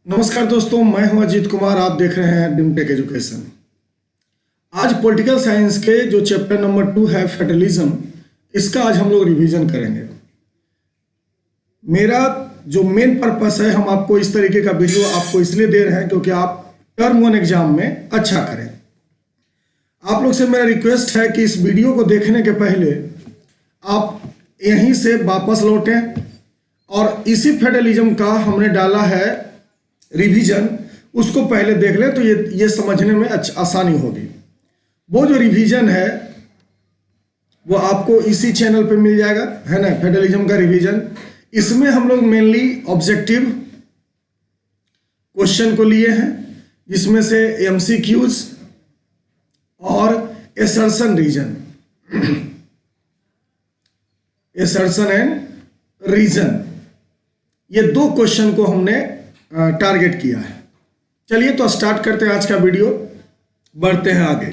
नमस्कार दोस्तों, मैं हूं अजीत कुमार। आप देख रहे हैं डिमटेक एजुकेशन। आज पॉलिटिकल साइंस के जो चैप्टर नंबर 2 है फेडरलिज्म, इसका आज हम लोग रिवीजन करेंगे। मेरा जो मेन पर्पस है, हम आपको इस तरीके का वीडियो आपको इसलिए दे रहे हैं क्योंकि आप टर्म 1 एग्जाम में अच्छा करें। आप लोग से मेरा रिक्वेस्ट है कि इस वीडियो को देखने के पहले आप यहीं से वापस लौटें और इसी फेडरलिज्म का हमने डाला है रिवीजन, उसको पहले देख लें तो ये समझने में आसानी होगी। वो जो रिवीजन है वो आपको इसी चैनल पे मिल जाएगा, है ना, फेडरलिज्म का रिवीजन। इसमें हम लोग मेनली ऑब्जेक्टिव क्वेश्चन को लिए हैं, जिसमें से एमसीक्यूज और assertion reason, assertion and reason, ये दो क्वेश्चन को हमने टारगेट किया है। चलिए तो स्टार्ट करते हैं आज का वीडियो, बढ़ते हैं आगे।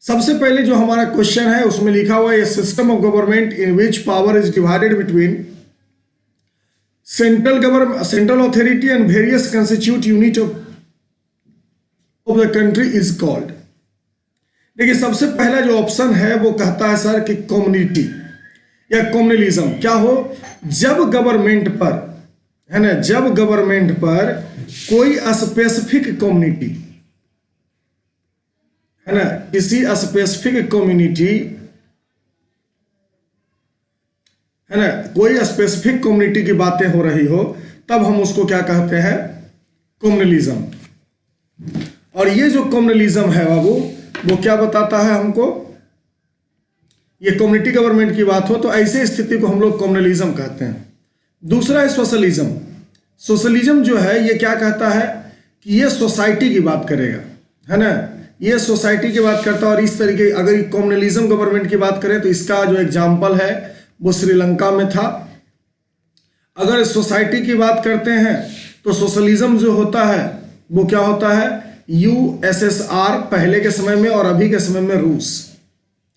सबसे पहले जो हमारा क्वेश्चन है उसमें लिखा हुआ है, system of government in which power is divided between central government, central authority and various constitute unit of the country is called. देखिए, सबसे पहला जो ऑप्शन है वो कहता है सर कि कम्युनिटी या कम्युनलिज्म क्या हो, जब गवर्नमेंट पर, है ना, जब गवर्नमेंट पर कोई स्पेसिफिक कम्युनिटी, है ना, किसी स्पेसिफिक कम्युनिटी, है ना, कोई स्पेसिफिक कम्युनिटी की बातें हो रही हो, तब हम उसको क्या कहते हैं, कम्युनलिज्म। और ये जो कम्युनलिज्म है बाबू, वो क्या बताता है हमको, ये कम्युनिटी गवर्नमेंट की बात हो तो ऐसे स्थिति को हम लोग कम्युनलिज्म कहते हैं। दूसरा है सोशलिज्म। सोशलिज्म जो है ये क्या कहता है कि ये सोसाइटी की बात करेगा, है ना, ये सोसाइटी की बात करता है। और इस तरीके, अगर कम्युनलिज्म गवर्नमेंट की बात करें तो इसका जो एग्जाम्पल है वो श्रीलंका में था। अगर सोसाइटी की बात करते हैं तो सोशलिज्म जो होता है वो क्या होता है, यूएसएसआर पहले के समय में और अभी के समय में रूस,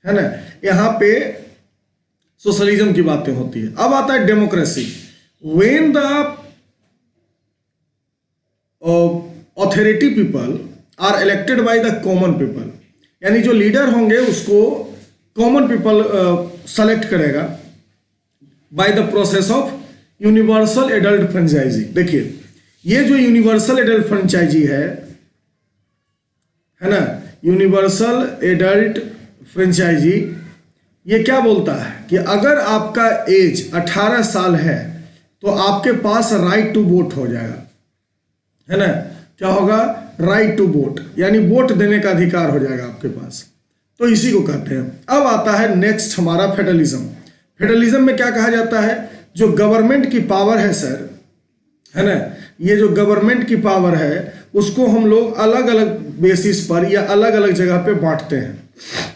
है ना, यहाँ पे सोशलिज्म की बातें होती है। अब आता है democracy. When the authority people are elected by the common people, यानी जो लीडर होंगे उसको कॉमन पीपल सेलेक्ट करेगा by the process of universal adult franchise. देखिए, ये जो यूनिवर्सल एडल्ट फ्रेंचाइजी है ना, यूनिवर्सल एडल्ट फ्रेंचाइजी, ये क्या बोलता है कि अगर आपका एज 18 साल है तो आपके पास राइट टू वोट हो जाएगा, है ना, क्या होगा, राइट टू वोट, यानी वोट देने का अधिकार हो जाएगा आपके पास। तो इसी को कहते हैं। अब आता है नेक्स्ट हमारा फेडरलिज्म। फेडरलिज्म में क्या कहा जाता है, जो गवर्नमेंट की पावर है सर, है ना, ये जो गवर्नमेंट की पावर है उसको हम लोग अलग अलग बेसिस पर या अलग अलग जगह पे बांटते हैं।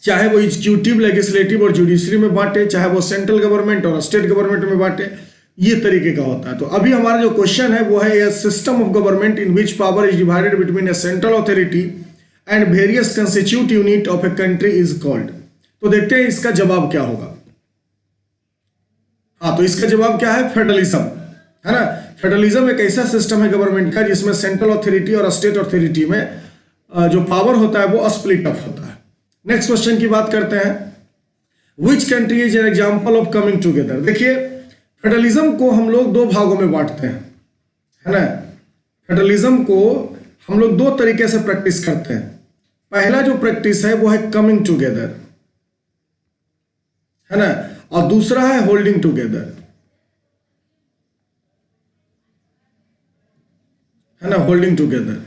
चाहे वो एग्जीक्यूटिव, लेजिस्लेटिव और जुडिशरी में बांटे, चाहे वो सेंट्रल गवर्नमेंट और स्टेट गवर्नमेंट में बांटे, ये तरीके का होता है। तो अभी हमारा जो क्वेश्चन है वो है, system of government in which power is divided between A central authority and various constitute unit of a country is called. तो देखते हैं इसका जवाब क्या होगा। हाँ, तो इसका जवाब क्या है, फेडरलिज्म, है ना। फेडरलिज्म एक ऐसा सिस्टम है गवर्नमेंट का जिसमें सेंट्रल अथॉरिटी और स्टेट अथॉरिटी में जो पावर होता है वो स्प्लिट अप होता है। नेक्स्ट क्वेश्चन की बात करते हैं, which country is an example of coming together. देखिए, फेडरलिज्म को हम लोग दो भागों में बांटते हैं, है ना। फेडरलिज्म को हम लोग दो तरीके से प्रैक्टिस करते हैं। पहला जो प्रैक्टिस है वो है कमिंग टूगेदर, है ना, और दूसरा है होल्डिंग टूगेदर, है ना, होल्डिंग टूगेदर।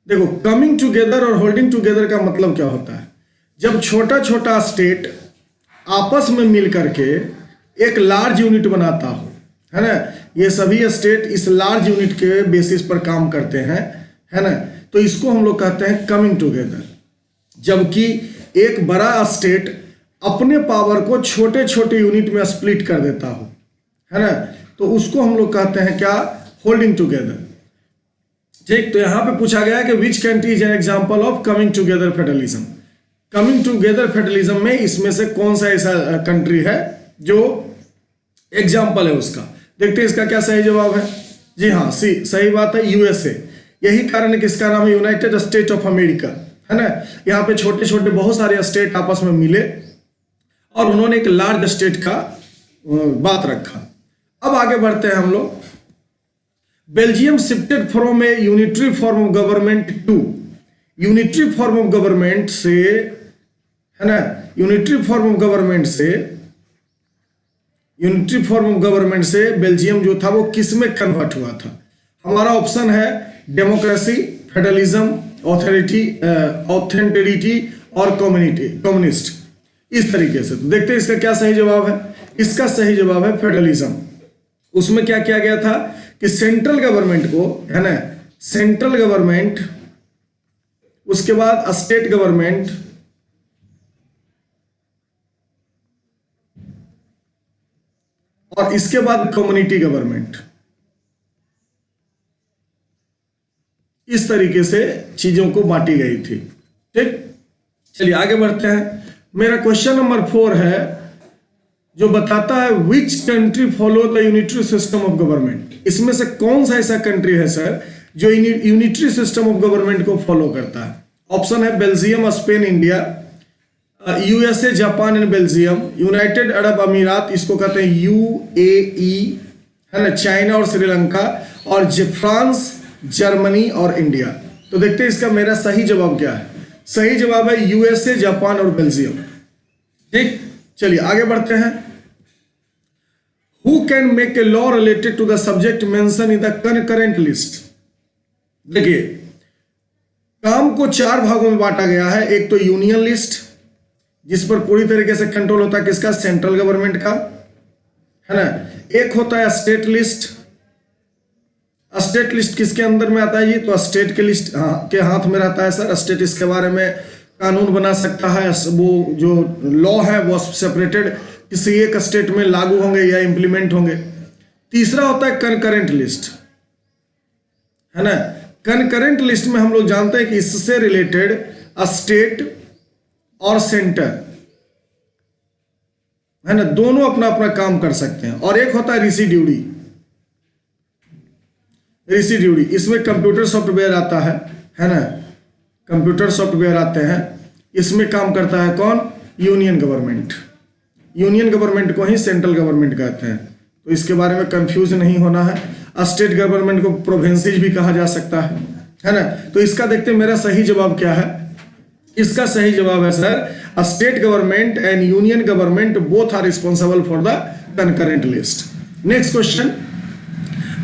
देखो, कमिंग टूगेदर और होल्डिंग टूगेदर का मतलब क्या होता है, जब छोटा छोटा स्टेट आपस में मिल करके एक लार्ज यूनिट बनाता हो, है ना, ये सभी स्टेट इस लार्ज यूनिट के बेसिस पर काम करते हैं, है ना, तो इसको हम लोग कहते हैं कमिंग टुगेदर। जबकि एक बड़ा स्टेट अपने पावर को छोटे छोटे यूनिट में स्प्लिट कर देता हो, है ना, तो उसको हम लोग कहते हैं क्या, होल्डिंग टुगेदर। ठीक, तो यहां पे पूछा गया है कि which country is an example of coming together federalism. Coming together federalism में इसमें से कौन सा ऐसा कंट्री है जो एग्जाम्पल है उसका। देखते हैं इसका क्या सही जवाब है। जी हाँ, सही बात है, यूएसए। यही कारण है कि इसका नाम है यूनाइटेड स्टेट ऑफ अमेरिका, है ना। यहाँ पे छोटे छोटे बहुत सारे स्टेट आपस में मिले और उन्होंने एक लार्ज स्टेट का बात रखा। अब आगे बढ़ते हैं हम लोग। Belgium shifted from a unitary form of government to, unitary form of government से, है ना, यूनिटरी फॉर्म ऑफ गवर्नमेंट से, यूनिटरी फॉर्म ऑफ गवर्नमेंट से बेल्जियम जो था वो किस में कन्वर्ट हुआ था? हमारा ऑप्शन है डेमोक्रेसी, फेडरलिज्म, ऑथेंटिटी और कम्युनिस्ट, इस तरीके से। तो देखते हैं इसका क्या सही जवाब है। इसका सही जवाब है फेडरलिज्म। उसमें क्या किया गया था कि सेंट्रल गवर्नमेंट को, है ना, सेंट्रल गवर्नमेंट, उसके बाद स्टेट गवर्नमेंट, और इसके बाद कम्युनिटी गवर्नमेंट, इस तरीके से चीजों को बांटी गई थी। ठीक, चलिए आगे बढ़ते हैं। मेरा क्वेश्चन नंबर 4 है जो बताता है which country follow the unitary system of government. इसमें से कौन सा ऐसा कंट्री है सर जो यूनिटरी सिस्टम ऑफ गवर्नमेंट को फॉलो करता है? ऑप्शन है Belgium, Spain, India, USA, Japan and Belgium, United Arab अमीरात, इसको कहते हैं यूएई, है ना, चाइना और श्रीलंका, और फ्रांस, जर्मनी और इंडिया। तो देखते हैं इसका मेरा सही जवाब क्या है। सही जवाब है यूएसए, जापान और बेल्जियम। ठीक, चलिए आगे बढ़ते हैं। Who can make a law related to the subject mention in the concurrent list? देखिए, काम को 4 भागों में बांटा गया है। एक तो यूनियन लिस्ट, जिस पर पूरी तरीके से कंट्रोल होता है किसका? सेंट्रल गवर्नमेंट का, है ना। एक होता है स्टेट लिस्ट। स्टेट लिस्ट किसके अंदर में आता है जी? तो स्टेट के लिस्ट के हाथ में रहता है सर। स्टेट इसके बारे में कानून बना सकता है। वो जो लॉ है वो सेपरेटेड किसी एक स्टेट में लागू होंगे या इंप्लीमेंट होंगे। तीसरा होता है कनकरेंट लिस्ट, है ना। कनकरेंट लिस्ट में हम लोग जानते हैं कि इससे रिलेटेड स्टेट और सेंटर, है ना, दोनों अपना अपना काम कर सकते हैं। और एक होता है रेसिड्यूरी। रेसिड्यूरी इसमें कंप्यूटर सॉफ्टवेयर आता है ना, कंप्यूटर सॉफ्टवेयर आते हैं। इसमें काम करता है कौन? Union government. यूनियन गवर्नमेंट को ही सेंट्रल गवर्नमेंट कहते हैं, तो इसके बारे में कंफ्यूज नहीं होना है। स्टेट गवर्नमेंट को प्रोविंसेस भी कहा जा सकता है ना। तो इसका देखते हैं मेरा सही जवाब क्या है। इसका सही जवाब है sir state government and union government both are responsible for the concurrent list. Next question,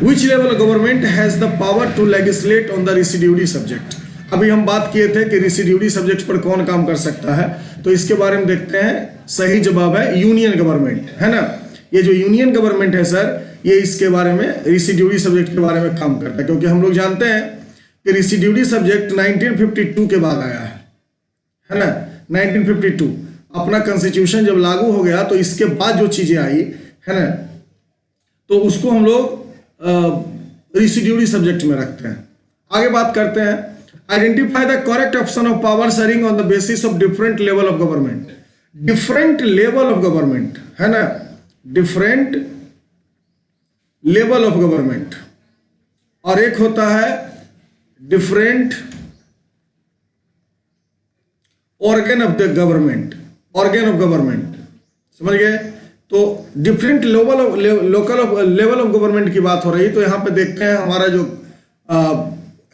which level government has the power to legislate on the residuary subject? अभी हम बात किए थे कि रेसिड्यूरी सब्जेक्ट पर कौन काम कर सकता है, तो इसके बारे में देखते हैं। सही जवाब है यूनियन गवर्नमेंट, है ना। ये जो यूनियन गवर्नमेंट है सर, ये इसके बारे में, रेसिड्यूरी सब्जेक्ट के बारे में काम करता है, क्योंकि हम लोग जानते हैं कि रेसिड्यूरी सब्जेक्ट 1952 के बाद आया है ना। 1952 अपना कॉन्स्टिट्यूशन जब लागू हो गया तो इसके बाद जो चीजें आई, है ना, तो उसको हम लोग रेसिड्यूरी सब्जेक्ट में रखते हैं। आगे बात करते हैं। Identify the correct option of power sharing on the basis of different level of government. Different level of government, है ना, डिफरेंट लेवल ऑफ गवर्नमेंट, और एक होता है different organ of the government, organ of government, समझ गए। तो different level of level of government की बात हो रही है, तो यहां पे देखते हैं हमारा जो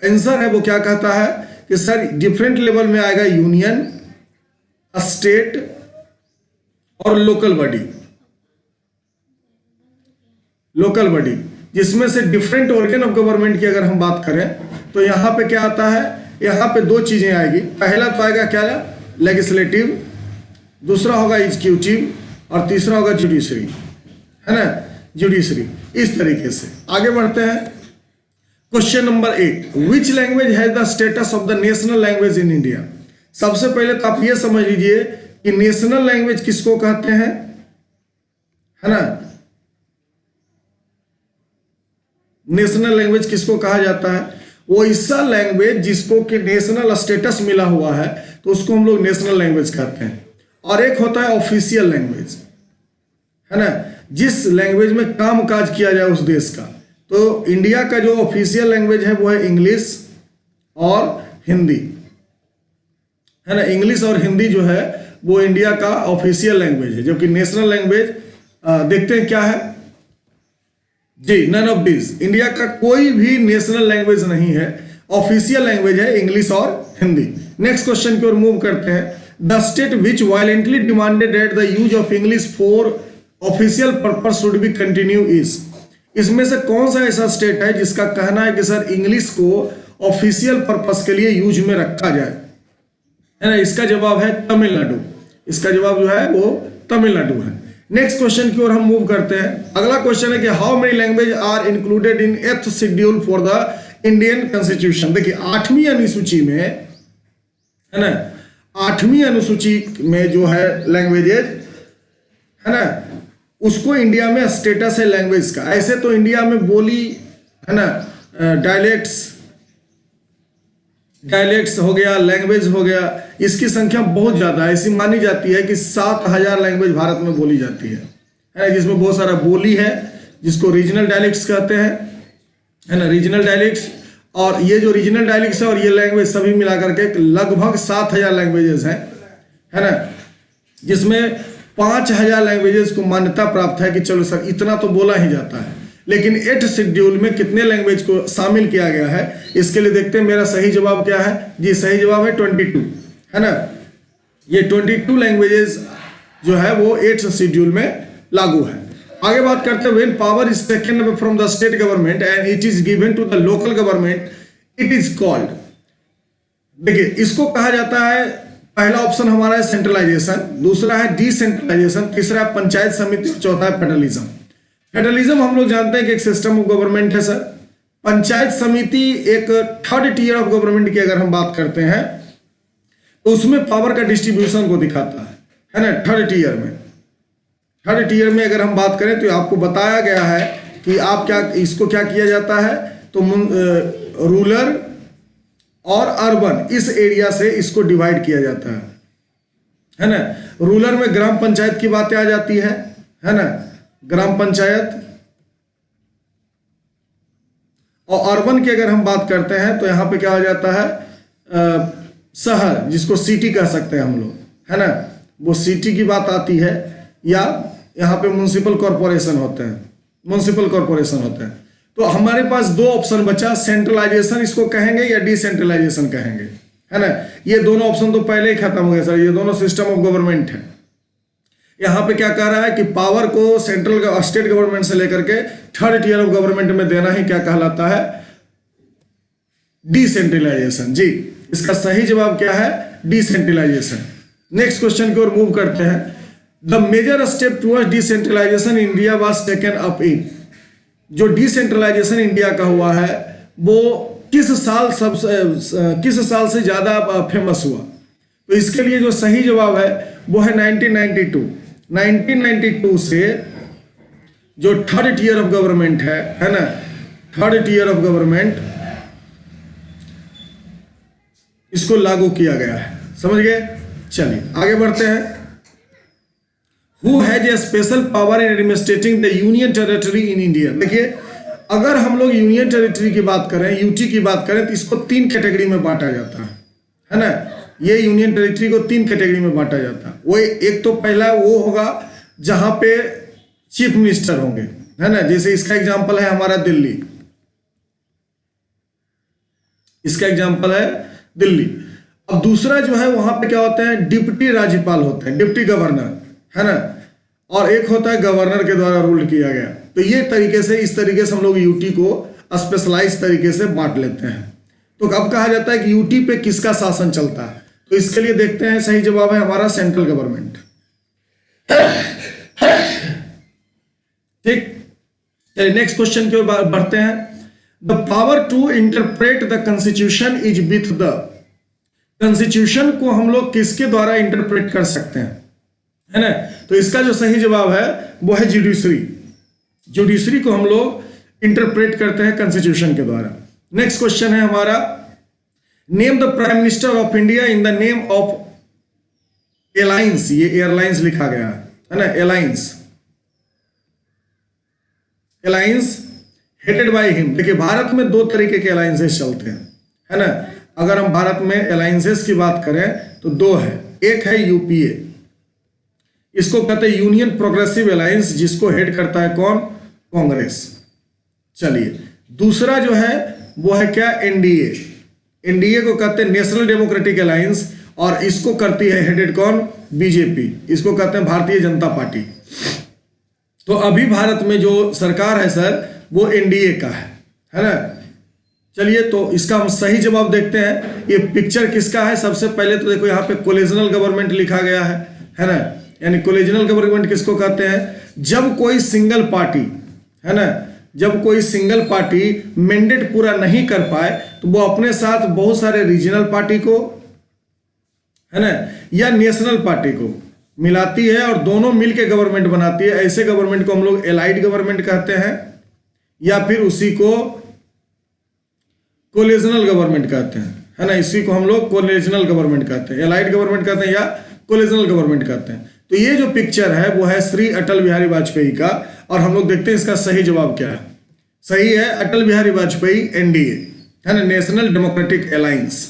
आंसर है वो क्या कहता है कि सर डिफरेंट लेवल में आएगा यूनियन, स्टेट और लोकल बॉडी। लोकल बॉडी जिसमें से डिफरेंट ऑर्गन ऑफ गवर्नमेंट की अगर हम बात करें तो यहां पे क्या आता है? यहां पे 2 चीजें आएगी। पहला तो आएगा क्या? लेजिस्लेटिव, दूसरा होगा एग्जीक्यूटिव और तीसरा होगा जुडिशरी, है ना, जुडिशरी। इस तरीके से आगे बढ़ते हैं। Question number 8, which language has the status of the national language in India? सबसे पहले तो आप ये समझ लीजिए कि नेशनल लैंग्वेज किसको कहते हैं, है ना। नेशनल लैंग्वेज किसको कहा जाता है? वो ऐसा लैंग्वेज जिसको कि नेशनल स्टेटस मिला हुआ है तो उसको हम लोग नेशनल लैंग्वेज कहते हैं। और एक होता है ऑफिशियल लैंग्वेज, है ना, जिस लैंग्वेज में काम काज किया जाए उस देश का, तो इंडिया का जो ऑफिशियल लैंग्वेज है वो है इंग्लिश और हिंदी, है ना। इंग्लिश और हिंदी जो है वो इंडिया का ऑफिशियल लैंग्वेज है, जबकि नेशनल लैंग्वेज देखते हैं क्या है जी, नन ऑफ दिस। इंडिया का कोई भी नेशनल लैंग्वेज नहीं है, ऑफिशियल लैंग्वेज है इंग्लिश और हिंदी। नेक्स्ट क्वेश्चन की ओर मूव करते हैं। The state which violently demanded that the use of English for official purpose should be continue is. इसमें से कौन सा ऐसा स्टेट है जिसका कहना है कि सर इंग्लिश को ऑफिशियल पर्पस के लिए यूज में रखा जाए, है ना। इसका जवाब है तमिलनाडु। इसका जवाब जो है वो तमिलनाडु है। नेक्स्ट क्वेश्चन की ओर हम मूव करते हैं। अगला क्वेश्चन है कि how many language are included in 8th schedule for the Indian constitution. देखिए 8वीं अनुसूची में, है ना, 8वीं अनुसूची में जो है लैंग्वेजेज, है ना, उसको इंडिया में स्टेटस है लैंग्वेज का। ऐसे तो इंडिया में बोली, है ना, डायलेक्ट्स हो गया, लैंग्वेज हो गया, इसकी संख्या बहुत ज्यादा है। ऐसी मानी जाती है कि 7,000 लैंग्वेज भारत में बोली जाती है, जिसमें बहुत सारा बोली है जिसको रीजनल डायलेक्ट्स कहते हैं, है ना, रीजनल डायलेक्ट्स। और ये जो रीजनल डायलेक्ट्स है और ये लैंग्वेज सभी मिलाकर के लगभग 7,000 लैंग्वेजेस हैं, है ना, जिसमें 5,000 लैंग्वेजेस को मान्यता प्राप्त है कि चलो सर इतना तो बोला ही जाता है। लेकिन 8th शेड्यूल में कितने लैंग्वेज को शामिल किया गया है, इसके लिए देखते हैं मेरा सही जवाब क्या है। जी सही जवाब है 22, है ना। ये 22 लैंग्वेजेस जो है वो 8th शेड्यूल में लागू है। आगे बात करते हैं, when power is taken away from the state government and it is given to the local government it is called. देखिए इसको कहा जाता है, पहला ऑप्शन हमारा है सेंट्रलाइजेशन, दूसरा है डिसेंट्रलाइजेशन, तीसरा है पंचायत समिति और चौथा है फेडरलिज्म। फेडरलिज्म हम लोग जानते हैं कि एक सिस्टम ऑफ गवर्नमेंट है सर। पंचायत समिति एक 3rd टियर ऑफ गवर्नमेंट की अगर हम बात करते हैं तो उसमें पावर का डिस्ट्रीब्यूशन को दिखाता है ना। 3rd टियर में, 3rd टियर में अगर हम बात करें तो आपको बताया गया है कि आप क्या इसको क्या किया जाता है, तो रूरल और अर्बन इस एरिया से इसको डिवाइड किया जाता है ना। रूरल में ग्राम पंचायत की बातें आ जाती है ना, ग्राम पंचायत। और अर्बन की अगर हम बात करते हैं तो यहां पे क्या हो जाता है, शहर, जिसको सिटी कह सकते हैं हम लोग, है ना, वो सिटी की बात आती है। या यहाँ पे म्युनिसिपल कॉरपोरेशन होते हैं, म्युनिसिपल कॉरपोरेशन होते हैं। तो हमारे पास दो ऑप्शन बचा, सेंट्रलाइजेशन इसको कहेंगे या डिसेंट्रलाइजेशन कहेंगे, है ना। ये दोनों ऑप्शन तो पहले ही खत्म हो गए सर, ये दोनों सिस्टम ऑफ गवर्नमेंट है। यहाँ पे क्या कह रहा है कि पावर को सेंट्रल स्टेट गवर्नमेंट से लेकर के 3rd टियर ऑफ गवर्नमेंट में देना ही क्या कहलाता है, डिसेंट्रलाइजेशन। जी इसका सही जवाब क्या है, डिसेंट्रलाइजेशन। नेक्स्ट क्वेश्चन की ओर मूव करते हैं। The major step towards decentralisation India was taken up in. जो डिसेंट्रलाइजेशन इंडिया का हुआ है वो किस साल से ज्यादा फेमस हुआ, तो इसके लिए जो सही जवाब है वो है 1992। 1992 से जो 3rd टियर ऑफ गवर्नमेंट है ना, 3rd टियर ऑफ गवर्नमेंट, इसको लागू किया गया है। समझ गए, चलिए आगे बढ़ते हैं। Who has a special power in administrating the union territory in India? देखिए अगर हम लोग यूनियन टेरिटरी की बात करें, यूटी की बात करें, तो इसको 3 कैटेगरी में बांटा जाता है ना। ये यूनियन टेरिटरी को 3 कैटेगरी में बांटा जाता है। वो एक तो पहला वो होगा जहां पे चीफ मिनिस्टर होंगे, है ना, जैसे इसका एग्जांपल है हमारा दिल्ली, इसका एग्जांपल है दिल्ली। अब दूसरा जो है वहां पे क्या होता है, डिप्टी राज्यपाल होते हैं, डिप्टी गवर्नर, है ना, और एक होता है गवर्नर के द्वारा रूल किया गया। तो ये तरीके से, इस तरीके से हम लोग यूटी को स्पेशलाइज तरीके से बांट लेते हैं। तो अब कहा जाता है कि यूटी पे किसका शासन चलता है, तो इसके लिए देखते हैं, सही जवाब है हमारा सेंट्रल गवर्नमेंट। ठीक, चलिए नेक्स्ट क्वेश्चन की ओर बढ़ते हैं। The power to interpret the constitution is with the. Constitution को हम लोग किसके द्वारा इंटरप्रेट कर सकते हैं, है ना, तो इसका जो सही जवाब है वो है जुडिशरी। जुडिशरी को हम लोग इंटरप्रेट करते हैं कॉन्स्टिट्यूशन के द्वारा। नेक्स्ट क्वेश्चन है हमारा, name the prime minister of India in the name of alliance. ये एयरलाइंस लिखा गया है ना, alliance, alliance headed by him. देखिए भारत में दो तरीके के अलायंसेस चलते हैं, है ना। अगर हम भारत में अलायंसेस की बात करें तो दो है। एक है यूपीए, इसको कहते हैं यूनियन प्रोग्रेसिव अलायंस, जिसको हेड करता है कौन? कांग्रेस। चलिए दूसरा जो है वो है क्या? एनडीए। एनडीए को कहते हैं नेशनल डेमोक्रेटिक अलायंस, और इसको करती है हेडेड कौन? बीजेपी। इसको कहते हैं भारतीय जनता पार्टी। तो अभी भारत में जो सरकार है सर वो एनडीए का है ना। चलिए तो इसका हम सही जवाब देखते हैं। ये पिक्चर किसका है? सबसे पहले तो देखो यहाँ पे कोलिजनल गवर्नमेंट लिखा गया है ना। यानी कोलिजनल गवर्नमेंट किसको कहते हैं? जब कोई सिंगल पार्टी, है ना, जब कोई सिंगल पार्टी मैंडेट पूरा नहीं कर पाए तो वो अपने साथ बहुत सारे रीजनल पार्टी को, है ना, या नेशनल पार्टी को मिलाती है और दोनों मिलके गवर्नमेंट बनाती है। ऐसे गवर्नमेंट को हम लोग एलाइड गवर्नमेंट कहते हैं, या फिर उसी को कोलिजनल गवर्नमेंट कहते हैं, है ना। इसी को हम लोग कोलिजनल गवर्नमेंट कहते हैं, एलाइड गवर्नमेंट कहते हैं या कोलिजनल गवर्नमेंट कहते हैं। तो ये जो पिक्चर है वो है श्री अटल बिहारी वाजपेयी का, और हम लोग देखते हैं इसका सही जवाब क्या है। सही है अटल बिहारी वाजपेयी, एनडीए, है ना, नेशनल डेमोक्रेटिक अलायंस।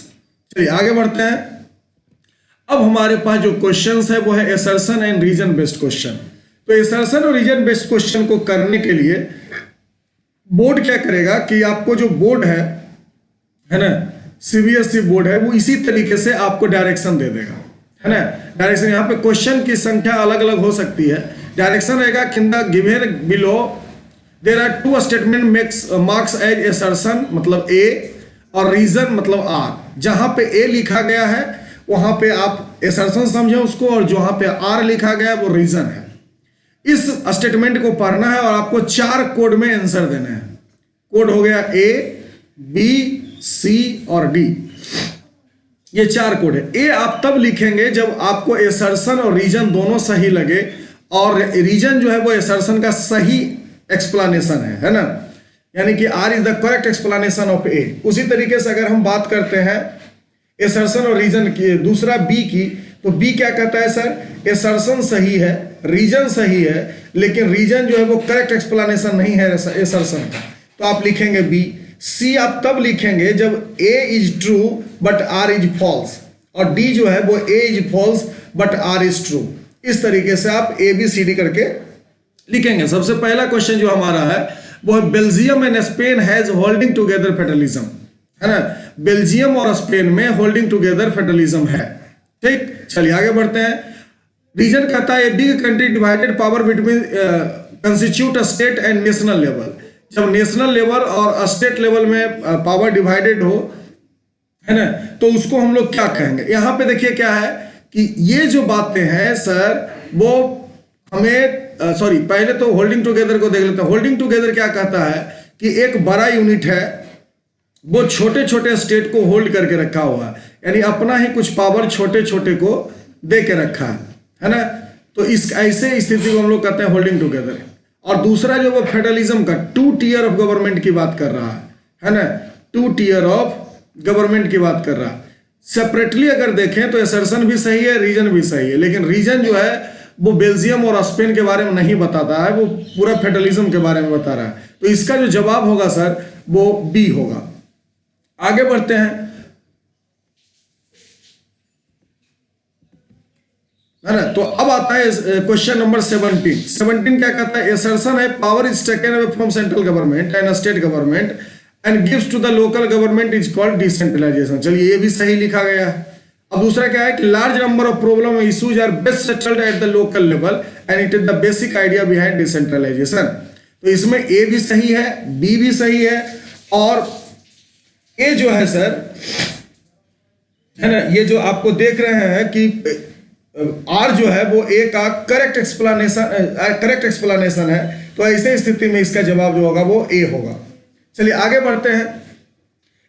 चलिए आगे बढ़ते हैं। अब हमारे पास जो क्वेश्चंस है वो है assertion and reason based question. तो एसर्शन और रीजन बेस्ड क्वेश्चन को करने के लिए बोर्ड क्या करेगा कि आपको जो बोर्ड है ना, सीबीएसई बोर्ड है, वो इसी तरीके से आपको डायरेक्शन दे देगा, है ना। डायरेक्शन यहाँ पे क्वेश्चन की संख्या अलग अलग हो सकती है। डायरेक्शन रहेगा in the given below there are two statement makes marks as assertion मतलब ए, और रीजन मतलब आर। जहां पे ए लिखा गया है वहां पे आप एसर्शन समझे उसको, और जहां पे आर लिखा गया है वो रीजन है। इस स्टेटमेंट को पढ़ना है और आपको 4 कोड में आंसर देना है। कोड हो गया ए, बी, सी और डी। ये 4 कोड है। ए आप तब लिखेंगे जब आपको एसर्शन और रीजन दोनों सही लगे, और रीजन जो है वो एसर्शन का सही एक्सप्लेनेशन है ना। यानी कि R is the correct explanation of A. उसी तरीके से अगर हम बात करते हैं एसर्शन और रीजन की, दूसरा बी की, तो बी क्या कहता है सर? एसर्शन सही है, रीजन सही है, लेकिन रीजन जो है वो करेक्ट एक्सप्लेनेशन नहीं है एसर्शन का, तो आप लिखेंगे बी। सी आप तब लिखेंगे जब A is true but R is false, और डी जो है वो A is false but R is true. इस तरीके से आप ए बी सी डी करके लिखेंगे। सबसे पहला क्वेश्चन जो हमारा है वो है Belgium and Spain has holding together federalism, है ना। बेल्जियम और स्पेन में होल्डिंग टुगेदर फेडरलिज्म है, ठीक। चलिए आगे बढ़ते हैं। रीजन कहता है a big country divided power between constitute state and national level. जब नेशनल लेवल और स्टेट लेवल में पावर डिवाइडेड हो, है ना, तो उसको हम लोग क्या कहेंगे? यहां पे देखिए क्या है कि ये जो बातें हैं सर वो हमें सॉरी, पहले तो होल्डिंग टुगेदर को देख लेते हैं। होल्डिंग टुगेदर क्या कहता है कि एक बड़ा यूनिट है वो छोटे छोटे स्टेट को होल्ड करके रखा हुआ है, यानी अपना ही कुछ पावर छोटे छोटे को दे के रखा है ना। तो इस ऐसे स्थिति को हम लोग कहते हैं होल्डिंग टुगेदर। और दूसरा जो वो फेडरलिज्म का 2 टियर ऑफ गवर्नमेंट की बात कर रहा है ना, 2 टियर ऑफ गवर्नमेंट की बात कर रहा है। सेपरेटली अगर देखें तो एसर्शन भी सही है, रीजन भी सही है, लेकिन रीजन जो है वो बेल्जियम और स्पेन के बारे में नहीं बताता है, वो पूरा फेडरलिज्म के बारे में बता रहा है। तो इसका जो जवाब होगा सर वो बी होगा। आगे बढ़ते हैं, है ना। तो अब आता है क्वेश्चन नंबर 17। 17 क्या कहता है? एसर्शन है power is taken away from central government and state government and gives to the local government is called decentralisation. चलिए ये भी सही लिखा गया है। अब दूसरा क्या है कि large number of problem issues are best settled at the local level and it is the basic idea behind decentralisation. तो इसमें ए भी सही है, बी भी सही है, और ए जो है सर, है ना, ये जो आपको देख रहे हैं कि आर जो है वो ए का करेक्ट एक्सप्लेनेशन है। तो ऐसे स्थिति में इसका जवाब जो होगा वो ए होगा। चलिए आगे बढ़ते हैं।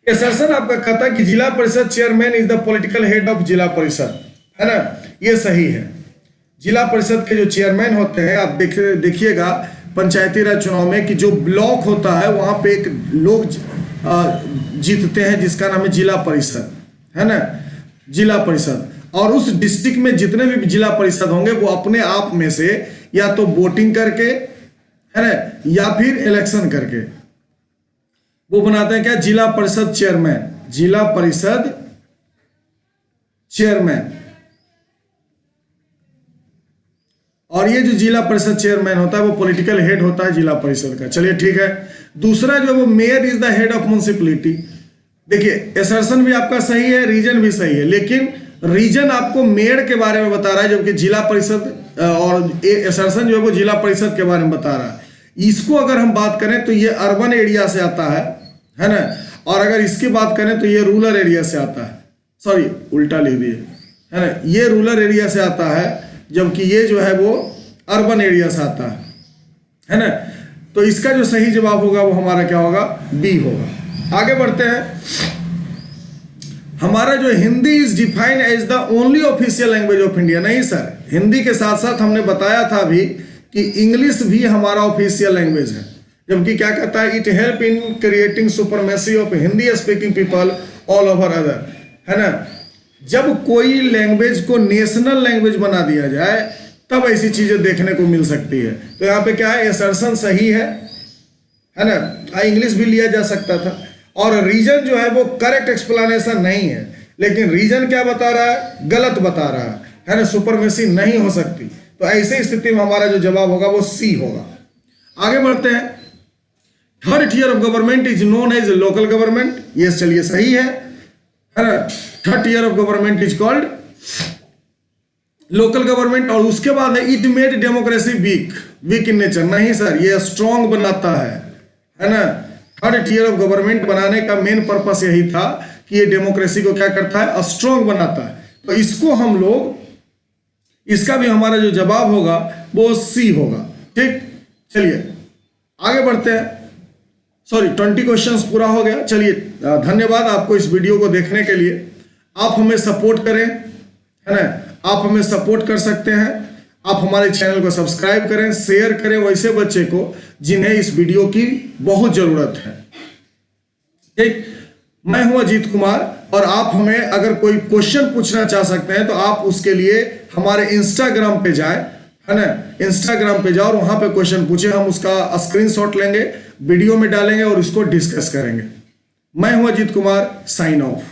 एसर्शन आपका कहता है कि जिला परिषद chairman is the political head of जिला परिषद, है ना, ये सही है। जिला परिषद के जो चेयरमैन होते हैं, आप देखिएगा पंचायती राज चुनाव में कि जो ब्लॉक होता है वहां पे एक लोग जीतते हैं जिसका नाम है जिला परिषद, है ना, जिला परिषद। और उस डिस्ट्रिक्ट में जितने भी जिला परिषद होंगे वो अपने आप में से या तो वोटिंग करके, है ना, या फिर इलेक्शन करके वो बनाते हैं क्या, जिला परिषद चेयरमैन, जिला परिषद चेयरमैन। और ये जो जिला परिषद चेयरमैन होता है वो पॉलिटिकल हेड होता है जिला परिषद का। चलिए ठीक है। दूसरा जो वो mayor is the head of municipality. देखिए एसर्शन भी आपका सही है, रीजन भी सही है, लेकिन रीजन आपको मेयर के बारे में बता रहा है, जबकि जिला परिषद और एसर्शन जो है वो जिला परिषद के बारे में बता रहा है। इसको अगर हम बात करें तो ये अर्बन एरिया से आता है ना, और अगर इसकी बात करें तो ये रूरल एरिया से आता है, सॉरी उल्टा लिख दिए, है ना, ये रूरल एरिया से आता है, जबकि ये जो है वो अर्बन एरिया से आता है ना। तो इसका जो सही जवाब होगा वो हमारा क्या होगा, बी होगा। आगे बढ़ते हैं। हमारा जो Hindi is defined as the only official language of India. नहीं सर, हिंदी के साथ साथ हमने बताया था अभी कि इंग्लिश भी हमारा ऑफिशियल लैंग्वेज है, जबकि क्या कहता है, it help in creating supremacy of Hindi speaking people all over other, है ना। जब कोई लैंग्वेज को नेशनल लैंग्वेज बना दिया जाए तब ऐसी चीजें देखने को मिल सकती है। तो यहाँ पे क्या है, एसर्शन सही है ना, इंग्लिश भी लिया जा सकता था। और रीजन जो है वो करेक्ट एक्सप्लेनेशन नहीं है, लेकिन रीजन क्या बता रहा है, गलत बता रहा है ना, सुपरमेसी नहीं हो सकती। तो ऐसी स्थिति में हमारा जो जवाब होगा वो सी होगा। आगे बढ़ते हैं। Third tier of government is known as local government. ये चलिए सही है ना। Third tier of government is called local government. और उसके बाद है it made democracy weak in nature. नहीं सर, ये स्ट्रॉन्ग बनाता है ना। थर्ड टियर ऑफ गवर्नमेंट बनाने का मेन पर्पस यही था कि ये डेमोक्रेसी को क्या करता है, स्ट्रॉन्ग बनाता है। तो इसको हम लोग, इसका भी हमारा जो जवाब होगा वो सी होगा। ठीक, चलिए आगे बढ़ते हैं। सॉरी 20 क्वेश्चंस पूरा हो गया। चलिए धन्यवाद आपको इस वीडियो को देखने के लिए। आप हमें सपोर्ट करें, है ना, आप हमें सपोर्ट कर सकते हैं। आप हमारे चैनल को सब्सक्राइब करें, शेयर करें वैसे बच्चे को जिन्हें इस वीडियो की बहुत जरूरत है। ठीक, मैं हूं अजीत कुमार, और आप हमें अगर कोई क्वेश्चन पूछना चाह सकते हैं तो आप उसके लिए हमारे इंस्टाग्राम पे जाएं, है ना, इंस्टाग्राम पे जाओ और वहां पे क्वेश्चन पूछे। हम उसका स्क्रीनशॉट लेंगे, वीडियो में डालेंगे और उसको डिस्कस करेंगे। मैं हूं अजीत कुमार, साइन ऑफ।